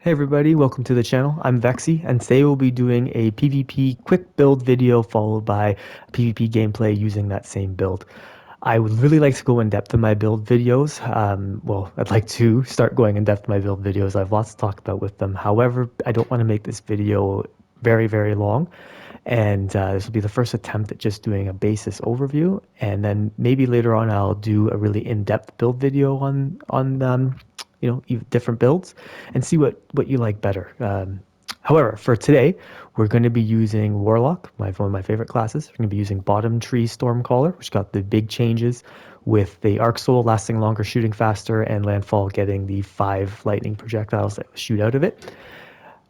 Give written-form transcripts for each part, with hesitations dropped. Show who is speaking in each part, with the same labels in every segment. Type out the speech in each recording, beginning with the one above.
Speaker 1: Hey everybody, welcome to the channel. I'm Vexy, and today we'll be doing a PvP quick build video followed by PvP gameplay using that same build. I would really like to go in depth in my build videos. I'd like to start going in depth in my build videos. I have lots to talk about with them. However, I don't want to make this video very long, and this will be the first attempt at just doing a basis overview, and then maybe later on I'll do a really in-depth build video on different builds and see what you like better. However, for today, we're going to be using Warlock, one of my favorite classes. We're going to be using Bottom Tree Stormcaller, which got the big changes with the Arc Soul lasting longer, shooting faster, and Landfall getting the 5 lightning projectiles that shoot out of it.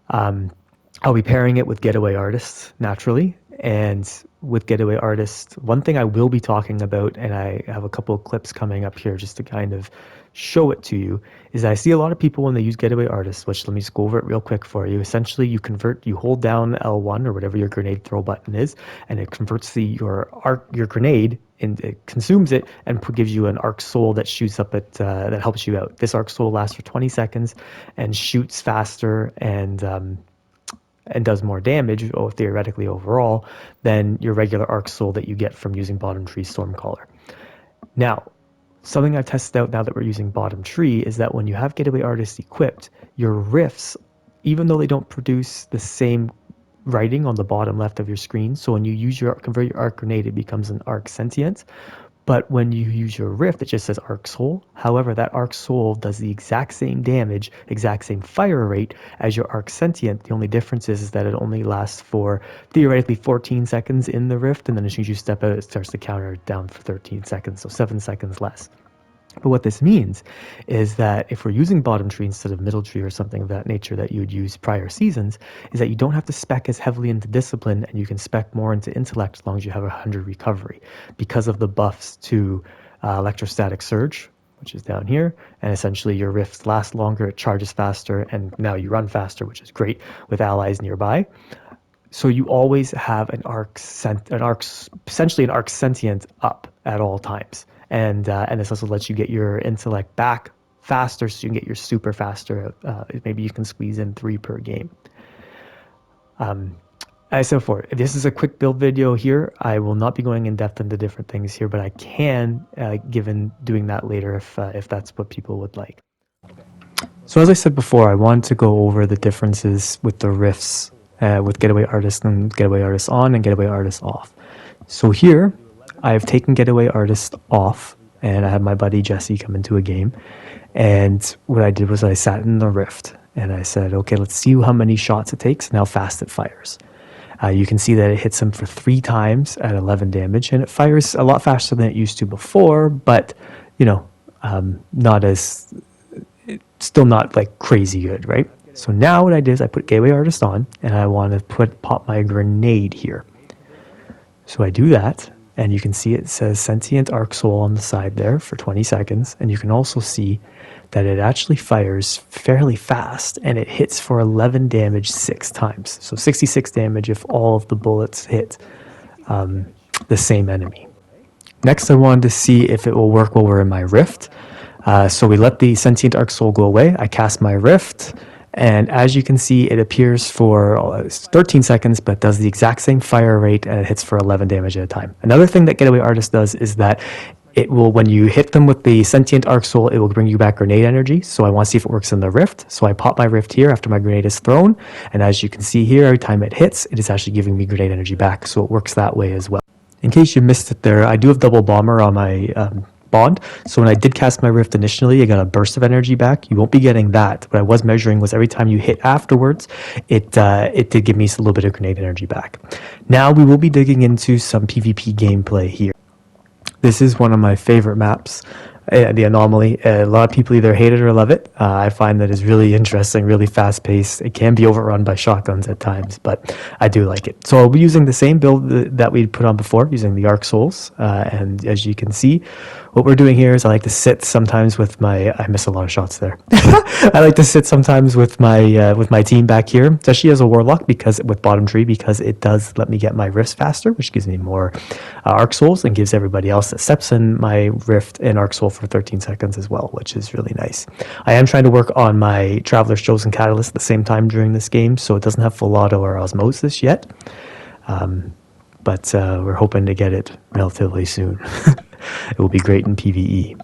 Speaker 1: I'll be pairing it with Getaway Artists, naturally. And with Getaway Artists, one thing I will be talking about, and I have a couple of clips coming up here just to kind of show it to you, is I see a lot of people when they use Getaway Artists, which let me just go over it real quick for you. Essentially, you hold down L1 or whatever your grenade throw button is, and it converts your grenade, and it consumes it and gives you an Arc Soul that shoots up that helps you out. This Arc Soul lasts for 20 seconds and shoots faster and does more damage, or theoretically overall, than your regular Arc Soul that you get from using Bottom Tree Stormcaller. Now, something I've tested out now that we're using Bottom Tree is that when you have Getaway Artist equipped, your rifts, even though they don't produce the same writing on the bottom left of your screen, so when you convert your Arc Grenade, it becomes an Arc Sentient. But when you use your rift, it just says Arc Soul. However, that Arc Soul does the exact same damage, exact same fire rate as your Arc Sentient. The only difference is that it only lasts for theoretically 14 seconds in the rift, and then as soon as you step out, it starts to counter down for 13 seconds, so 7 seconds less. But what this means is that if we're using Bottom Tree instead of Middle Tree or something of that nature that you would use prior seasons, is that you don't have to spec as heavily into Discipline, and you can spec more into Intellect as long as you have 100 recovery because of the buffs to Electrostatic Surge, which is down here, and essentially your rifts last longer, it charges faster, and now you run faster, which is great with allies nearby. So you always have essentially an Arc Sentient up at all times. And this also lets you get your intellect back faster, so you can get your super faster. Maybe you can squeeze in 3 per game. As I said before, this is a quick build video here. I will not be going in depth into different things here, but I can, given doing that later if that's what people would like. So as I said before, I wanted to go over the differences with the rifts with Getaway Artist and Getaway Artist on and Getaway Artist off. So here, I've taken Getaway Artist off, and I had my buddy Jesse come into a game, and what I did was I sat in the rift, and I said, okay, let's see how many shots it takes and how fast it fires. You can see that it hits him for 3 times at 11 damage, and it fires a lot faster than it used to before, but, still not like crazy good, right? So now what I did is I put Getaway Artist on, and I want to pop my grenade here. So I do that, and you can see it says Sentient Arc Soul on the side there for 20 seconds. And you can also see that it actually fires fairly fast, and it hits for 11 damage 6 times. So 66 damage if all of the bullets hit the same enemy. Next, I wanted to see if it will work while we're in my rift. So we let the Sentient Arc Soul go away. I cast my rift. And as you can see, it appears for 13 seconds, but does the exact same fire rate, and it hits for 11 damage at a time. Another thing that Getaway Artist does is that it will, when you hit them with the Sentient Arc Soul, it will bring you back grenade energy. So I want to see if it works in the rift. So I pop my rift here after my grenade is thrown. And as you can see here, every time it hits, it is actually giving me grenade energy back. So it works that way as well. In case you missed it there, I do have double bomber on my bond. So when I did cast my rift initially, I got a burst of energy back. You won't be getting that. What I was measuring was every time you hit afterwards, it did give me a little bit of grenade energy back. Now we will be digging into some PvP gameplay here. This is one of my favorite maps, the Anomaly. A lot of people either hate it or love it. I find that it's really interesting, really fast paced. It can be overrun by shotguns at times, but I do like it. So I'll be using the same build that we put on before, using the Arc Souls. And as you can see, what we're doing here is I like to sit sometimes with my, I missed a lot of shots there. I like to sit sometimes with my team back here, especially as a warlock, because with bottom tree, because it does let me get my rifts faster, which gives me more arc souls, and gives everybody else that steps in my rift an arc soul for 13 seconds as well, which is really nice. I am trying to work on my Traveler's Chosen Catalyst at the same time during this game, so it doesn't have full auto or osmosis yet. But we're hoping to get it relatively soon. It will be great in PvE.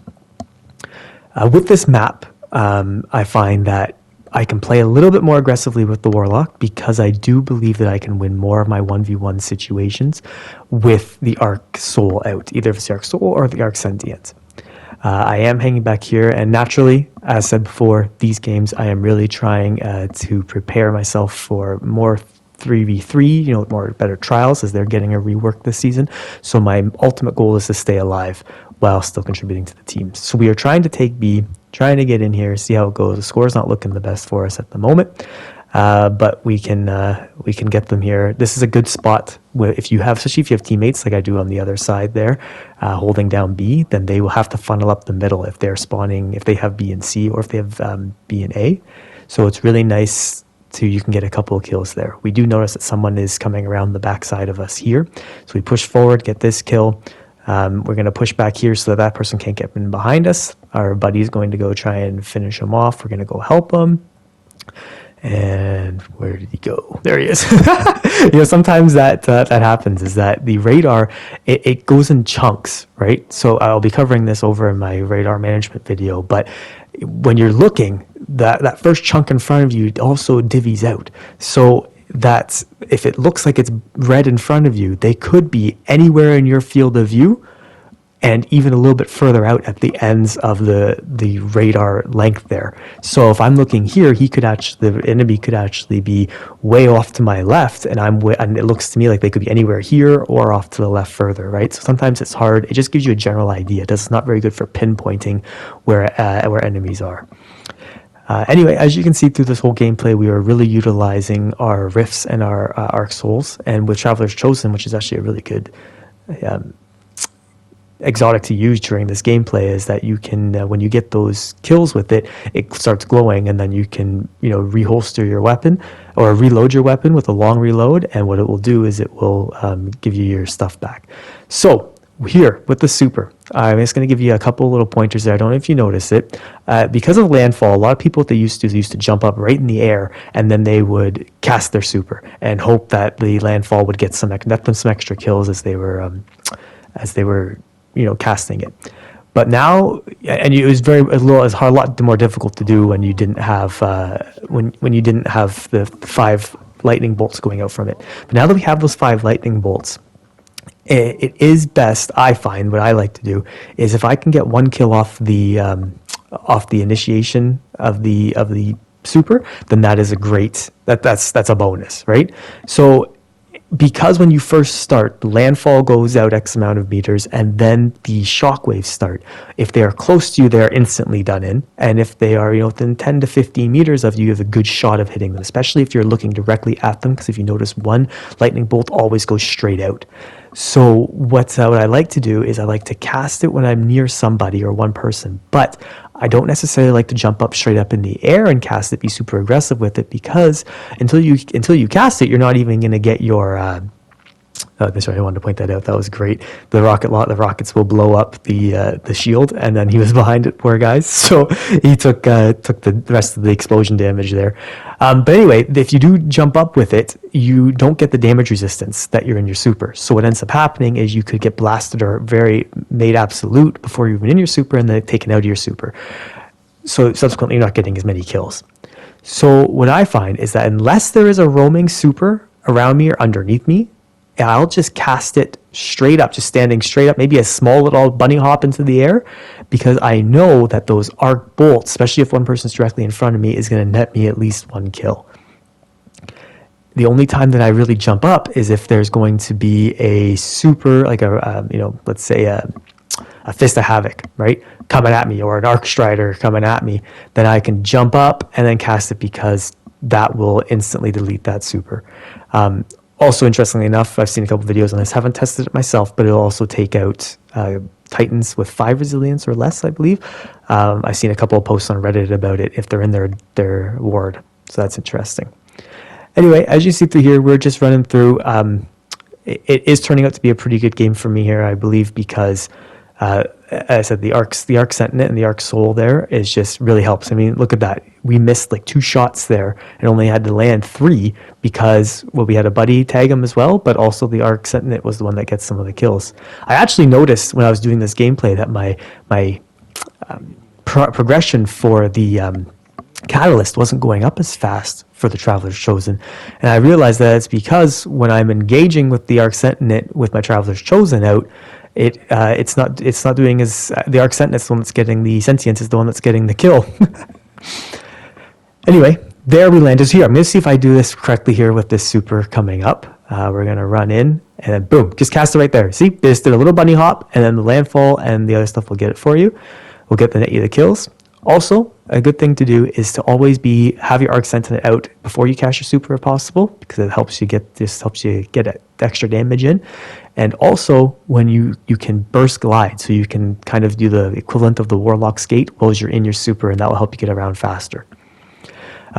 Speaker 1: With this map, I find that I can play a little bit more aggressively with the Warlock, because I do believe that I can win more of my 1v1 situations with the Arc Soul out, either if it's the Arc Soul or the Arc Sentient. I am hanging back here, and naturally, as said before, these games I am really trying to prepare myself for more 3v3, more better trials, as they're getting a rework this season. So my ultimate goal is to stay alive while still contributing to the team. So we are trying to take B, trying to get in here, see how it goes. The score's not looking the best for us at the moment, but we can get them here. This is a good spot where especially if you have teammates like I do on the other side there, holding down B, then they will have to funnel up the middle if they're spawning, if they have B and C, or if they have B and A. So it's really nice you can get a couple of kills there. We do notice that someone is coming around the backside of us here. So we push forward, get this kill. We're going to push back here so that person can't get in behind us. Our buddy's going to go try and finish him off. We're going to go help him. And where did he go? There he is. Sometimes that happens, is that the radar, it goes in chunks, right? So I'll be covering this over in my radar management video, but when you're looking, that first chunk in front of you also divvies out. So that if it looks like it's red in front of you, they could be anywhere in your field of view, and even a little bit further out at the ends of the radar length there. So if I'm looking here, the enemy could actually be way off to my left, and it looks to me like they could be anywhere here or off to the left further, right? So sometimes it's hard. It just gives you a general idea. It's not very good for pinpointing where enemies are. Anyway, as you can see through this whole gameplay, we are really utilizing our rifts and our arc souls, and with Traveler's Chosen, which is actually a really good exotic to use during this gameplay, is that you can when you get those kills with it, it starts glowing, and then you can reholster your weapon or reload your weapon with a long reload, and what it will do is it will give you your stuff back. So here with the super, I'm just going to give you a couple little pointers there. I don't know if you notice it. Because of landfall, a lot of people, what they used to jump up right in the air, and then they would cast their super and hope that the landfall would get them some extra kills as they were casting it. But now, and it was a lot more difficult to do when you didn't have when you didn't have the 5 lightning bolts going out from it. But now that we have those 5 lightning bolts, it is best, I find, what I like to do is, if I can get 1 kill off the initiation of the super, then that is that's a bonus, right? So because when you first start, landfall goes out X amount of meters, and then the shockwaves start. If they are close to you, they're instantly done in. And if they are within 10 to 15 meters of you, you have a good shot of hitting them, especially if you're looking directly at them, because if you notice, one lightning bolt always goes straight out. So what I like to do is I like to cast it when I'm near somebody or one person, but I don't necessarily like to jump up straight up in the air and cast it, be super aggressive with it, because until you cast it, you're not even going to get your sorry, I wanted to point that out. That was great. The rockets will blow up the shield, and then he was behind it, poor guys. So he took the rest of the explosion damage there. But anyway, if you do jump up with it, you don't get the damage resistance that you're in your super. So what ends up happening is you could get blasted or made absolute before you're even in your super, and then taken out of your super. So subsequently, you're not getting as many kills. So what I find is that unless there is a roaming super around me or underneath me, I'll just cast it straight up, just standing straight up, maybe a small little bunny hop into the air, because I know that those arc bolts, especially if one person's directly in front of me, is going to net me at least 1 kill. The only time that I really jump up is if there's going to be a super, like let's say a Fist of Havoc, right, coming at me, or an Arc Strider coming at me, then I can jump up and then cast it, because that will instantly delete that super. Also, interestingly enough, I've seen a couple videos on this, haven't tested it myself, but it'll also take out Titans with 5 resilience or less, I believe. I've seen a couple of posts on Reddit about it if they're in their ward, so that's interesting. Anyway, as you see through here, we're just running through. It is turning out to be a pretty good game for me here, I believe, because as I said, the Arc Sentinel and the Arc Soul there is just really helps. I mean, look at that. We missed like 2 shots there and only had to land 3 because, well, we had a buddy tag him as well, but also the Arc Sentinel was the one that gets some of the kills. I actually noticed when I was doing this gameplay that my progression for the Catalyst wasn't going up as fast for the Traveler's Chosen, and I realized that it's because when I'm engaging with the Arc Sentinel with my Traveler's Chosen out, it's not doing as the Arc Sentinel is the one that's getting the sentience, is the one that's getting the kill. Anyway, there we landed here. I'm going to see if I do this correctly here with this super coming up. We're going to run in and then boom, just cast it right there. See, just did a little bunny hop and then the landfall and the other stuff will get it for you. We'll get the net you the kills. Also, a good thing to do is to always have your Arc Sentinel out before you cast your super if possible, because it helps you get extra damage in. And also when you can burst glide, so you can kind of do the equivalent of the Warlock skate while you're in your super, and that will help you get around faster.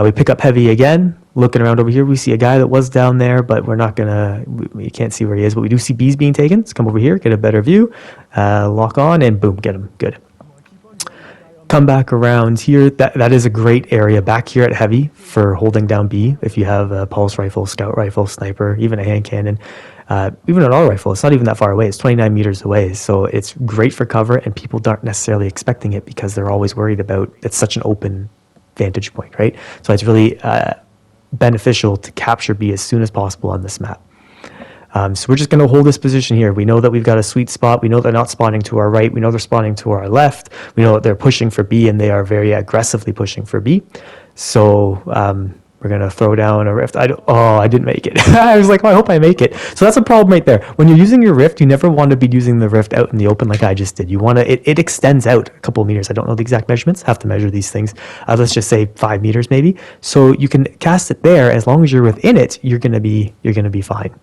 Speaker 1: We pick up heavy again. Looking around over here, we see a guy that was down there, but we can't see where he is, but we do see bees being taken. Let's come over here, get a better view, lock on, and boom, get him. Good. Come back around here. That is a great area back here at heavy for holding down B. If you have a pulse rifle, scout rifle, sniper, even a hand cannon, even an auto rifle, it's not even that far away. It's 29 meters away, so it's great for cover, and people aren't necessarily expecting it because they're always worried about it's such an open vantage point, right? So it's really beneficial to capture B as soon as possible on this map. So we're just going to hold this position here. We know that we've got a sweet spot. We know they're not spawning to our right. We know they're spawning to our left. We know that they're pushing for B, and they are very aggressively pushing for B. So we're going to throw down a rift. I didn't make it. I was like, oh, I hope I make it. So that's a problem right there. When you're using your rift, you never want to be using the rift out in the open like I just did. You want to, it extends out a couple of meters. I don't know the exact measurements. Have to measure these things. Let's just say 5 meters maybe. So you can cast it there. As long as you're within it, you're going to be fine.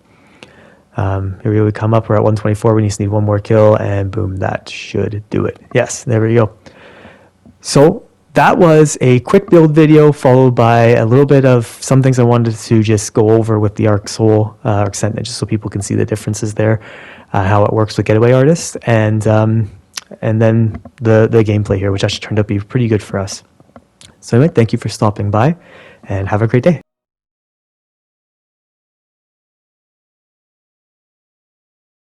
Speaker 1: Here we come up. We're at 124. We just need one more kill, and boom, that should do it. Yes, there we go. So that was a quick build video followed by a little bit of some things I wanted to just go over with the Arc Soul, Arc Sentinel, just so people can see the differences there, how it works with Getaway Artist, and then the gameplay here, which actually turned out to be pretty good for us. So anyway, thank you for stopping by, and have a great day.